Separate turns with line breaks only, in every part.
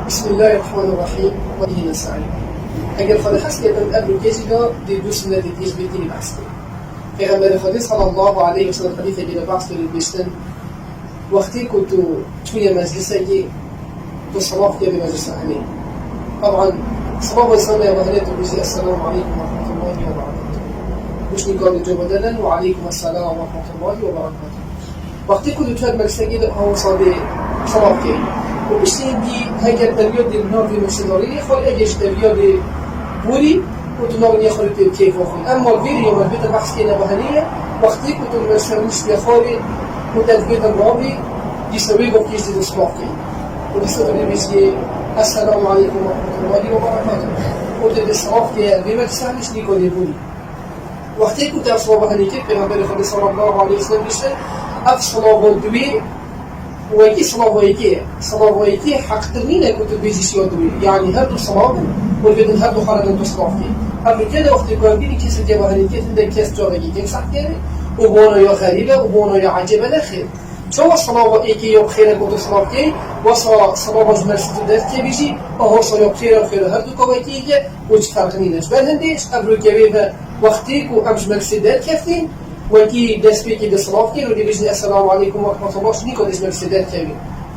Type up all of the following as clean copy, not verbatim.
بسم الله الرحمن الرحیم و به نستعین. اگر خود هست که ابر کسی دا دی دو سنت دیش بیتی بحث کنیم. پیغمبر خدا صلی الله علیه و سلم حدیث دیگر بحث کنیم بیشتن وقتی که توی مجلسی تو صلاح کردی مجلس همین. طبعا صلاح الإسلام يا بهنات وبيجي السلام عليكم ورحمة الله وبركاته. مش نقول جو بدلا وعليكم السلام ورحمة الله وبركاته. وقتی که تو مجلسی دا هو صادق صلاح کردی. و بشتیدی هگر تبیاد ناوی مشداری خال اگش تبیاد بوری و تو ناوی خالی کیف آخون. اما ویری و مربوط بحث که نبهنیه وقتی که تو مشداریش بیخاری و تدبیر ناوی دیسوی گفت کیش دید اصلاح کی. و دیسوی میشه السلام علیکم و رحمت الله و برکاته. و تو اصلاح که بیمت سهمش نیکولی بوری. وقتی که تو اصلاح بهنی که پیغمبر خدا صلی الله علیه و سلم میشه اصلاح دوی ويكي صلاة ويكي حق ترمينا كتب بيجي سيادوي يعني هردو صلاة والبدن هردو خارجن تصلاح فيه قبل كده وقت كان بيني كيس الجبهة هنيكي تبدأ كيس جارجي كيف صح كده وبونا يا غريبة وبونا يا عجيبة لا خير شو الصلاة ويكي يوم خير كتب صلاة كي وصلاة جمال ستودات كي بيجي وهو صلاة خير وخير هردو كويكي يجي وش فرقنينش بل هنديش قبل كده وقتيك وأمجمل ستودات كيفتين وكي دسبيكي بالصلاة كي ودي بيجي السلام عليكم ورحمة الله شنيكو دسبيك سيدات كامل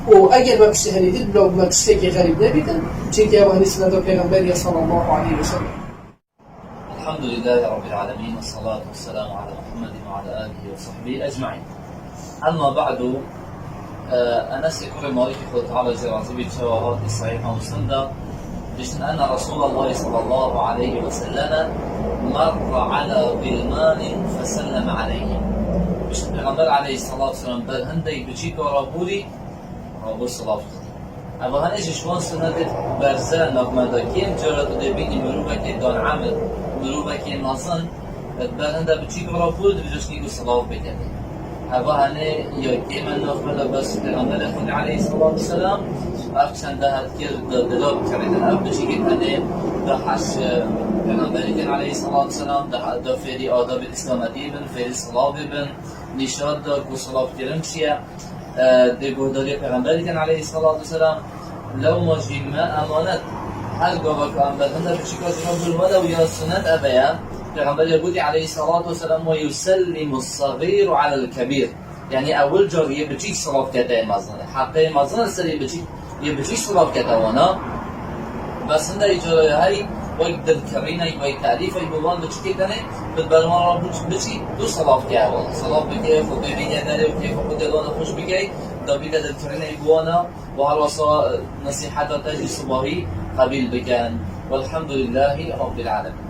وأجل ما بشتهني دد لو ما بشتكي غريب نبيتا شنك يا أهل السنة وبيغمبري صلى الله عليه وسلم.
الحمد لله رب العالمين والصلاة والسلام على محمد وعلى آله وصحبه أجمعين. أما بعد أنا سأذكر مالك خود تعالى جرازي بشواهات الصحيحة والسنة بشأن أن رسول الله صلى الله عليه وسلم مر على غلمان فسلم عليهم. بشأن پیغمبر عليه الصلاة والسلام بل هندي بچی کارابوری رابور صلاف اما هنش شوان سنت برزن نقمده کیم جرات ده بینی مروبه که دان عمل مروبه که ناسن بل هنده بچی کارابور ده بجوش نیگو صلاف بکنه اما هنه یا کیم نقمده بس پیغمبر خود عليه الصلاة والسلام افچنده هد کرد دلاب کردن اف بچی که هنه ده حش پیغمبر عليه الصلاة والسلام ده فعلی آداب اسلامتی بن فعلی صلاف بن نشاد دار که صلاف کرم چیه ده گهداری پیغمبر عليه الصلاة والسلام لو مجمع امانت هر گوه که هم بدهنده بچیکا جناب بلمده و یا سنت ابیا پیغمبر بودی عليه الصلاة والسلام و يسلم الصغير على الكبير يعني اول جار یه بچیک صلاف کته مزنه حقه مزنه سر یه بچیک صلاف کته وانا بس هنده اجاره هایی وقت دلکرینه و تعریفه بوان بچی کنه بدبرمان را بچی دو صلاف که اول صلاف بگه خود ببینه داره و کیف خود دلانه خوش بگه دا بیده دلکرینه بوانا و هر واسا نصیحتا تجی صباحی قبیل بکن والحمد لله رب العالمين.